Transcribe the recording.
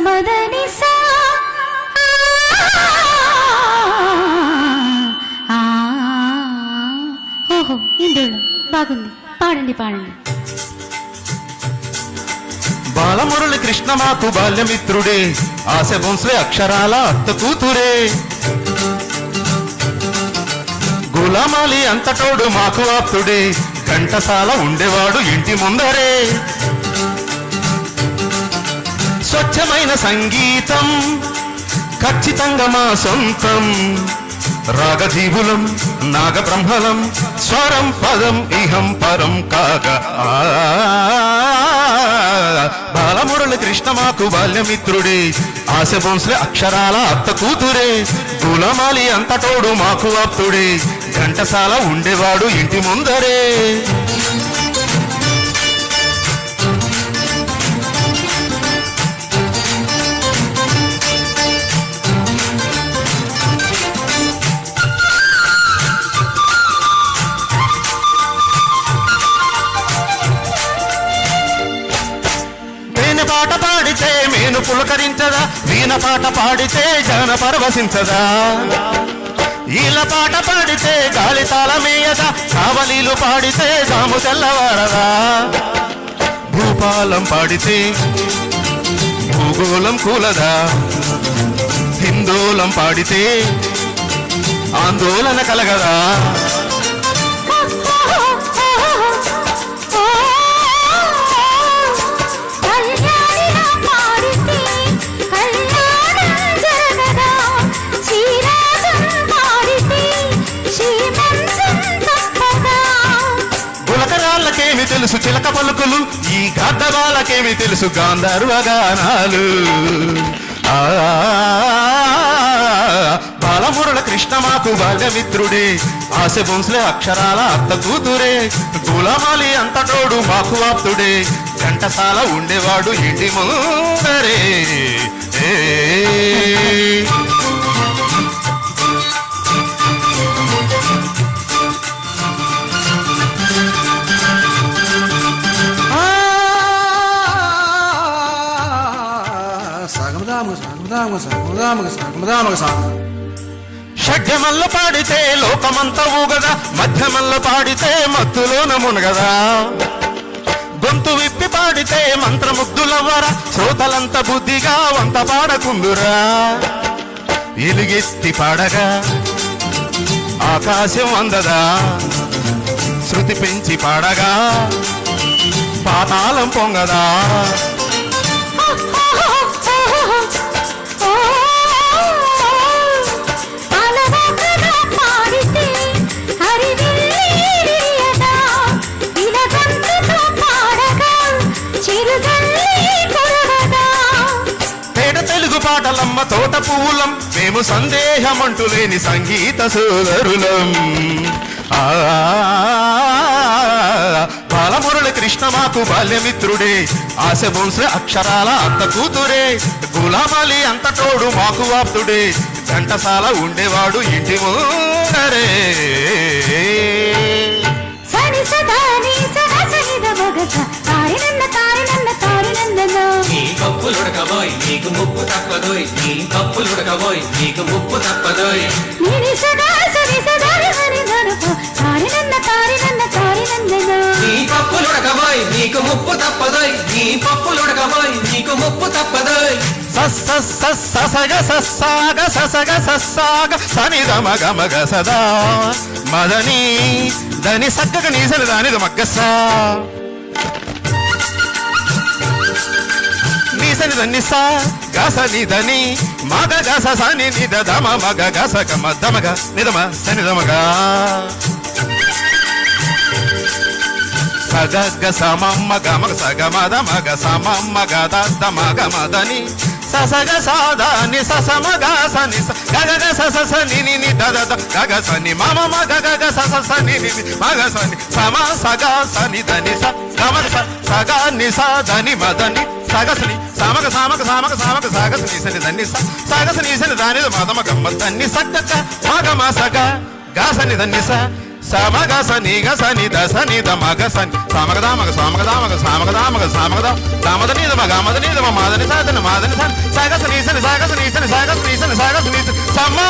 మదని సా ఓహో ఇందులో బాగుంది. పాడండి పాడండి. బాలమురళి కృష్ణ మాకు బాల్యమిత్రుడే, ఆశ బొంస్లే అక్షరాల అత్త కూతురే. గులామాలి అంతటోడు మాకు ఆప్తుడే, ఘంటసాల ఉండేవాడు ఇంటి ముందరే. స్వచ్ఛమైన సంగీతం ఖచ్చితంగా మా సొంతం, రాగజీవులం నాగబ్రహ్మలం, స్వరం పదం ఇహం పరం కాగా. బాలమురళి కృష్ణ మాకు బాల్యమిత్రుడే, ఆశ బొంస్లే అక్షరాల అత్త కూతురే. గులమాలి అంతటోడు మాకు ఆప్తుడే, ఘంటసాల ఉండేవాడు ఇంటి ముందరే. పాట పాడితే మేను పులకరించదా, వీణ పాట పాడితే జన పరవశించదా. ఈల పాట పాడితే గాలి తాళమేయదా, కావలీలు పాడితే జాము తెల్లవారదా. భూపాలం పాడితే భూగోళం కూలదా, హిందోళం పాడితే ఆందోళన కలగదా. గులకరాళ్ళకేమి తెలుసు చిలక పలుకులు, ఈ గద్దవాళ్ళకేమి తెలుసు గాంధర్వ గానాలు. బాలమురళి కృష్ణ మాకు బాల్యమిత్రుడే, ఆశ బొంస్లే అక్షరాల అత్త కూతురే. గులమాలి అంతటోడు మాకు ఆప్తుడే, ఘంటసాల ఉండేవాడు ఇంటి ముందరే. షడ్జమల్ల పాడితే లోకమంతా ఊగదా, మధ్యమల్ల పాడితే మత్తులోన మునగదా. గొంతు విప్పి పాడితే మంత్రముగ్ధులవ్వరా, శ్రోతలంత బుద్ధిగా వంత పాడకుందురా. ఎలుగెత్తి పాడగా ఆకాశం అందదా, శృతి పెంచి పాడగా పాతాళం పొంగదా. పాటలమ్మ తోట పువ్వులం, మేము సందేహమంటూ లేని సంగీత సోదరులం. బాలమురళి కృష్ణ మాకు బాల్యమిత్రుడే, ఆశ బొంస్లే అక్షరాల అత్త కూతురే. గులామాలి అంతటోడు మాకు ఆప్తుడే, ఘంటసాల ఉండేవాడు ఇంటి ముందరే. నీ పప్పులుడకబోయ్ నీకు ముప్పు తప్పదోయ్, నీ పప్పులుడకబోయ్ నీకు ముప్పు తప్పదోయ్. నీ పప్పులుడకబోయ్ నీకు ముప్పు తప్పదోయ్, నీ పప్పులుడకబోయ్ నీకు ముప్పు తప్పదోయ్. ససగ ససాగ ససగ ససాగ సనిద మగ మగ సదా మదని దని సగ్గగ నీసని దానిద మగ్గసా. నీసని దని సా గసని దని మగ గస సని నిద దమ మగ గస గమ దమగ నిదమ సని దమగ. సగగ సమమ్మ గమగ సగమద మగ సమమ్మ గద దమగ మదని ససగ సాదాని ససమగ సని గగ సస ని ని దద గగ సని మమ మగ గగ సస ని ని మగ సని సమ సగ సని దని స గమగ సగ ని స దని మదని సగసని సమగ సమగ సమగ సమగ సగసని సని దని స సగసని సని దాని మదమ గమ్మ దని సగ మగ మ సగ గాసని దని స సమగ సని గ సని ద సని ద మగ సని సమగదా మగ సమగదా మగ సమగదా మగ సమగదా దామద నీద మగ మద నీద మాదని సాధన మాదని సని సాగ సని సని సాగ సని సని సాగ సని సని సాగ సని సమా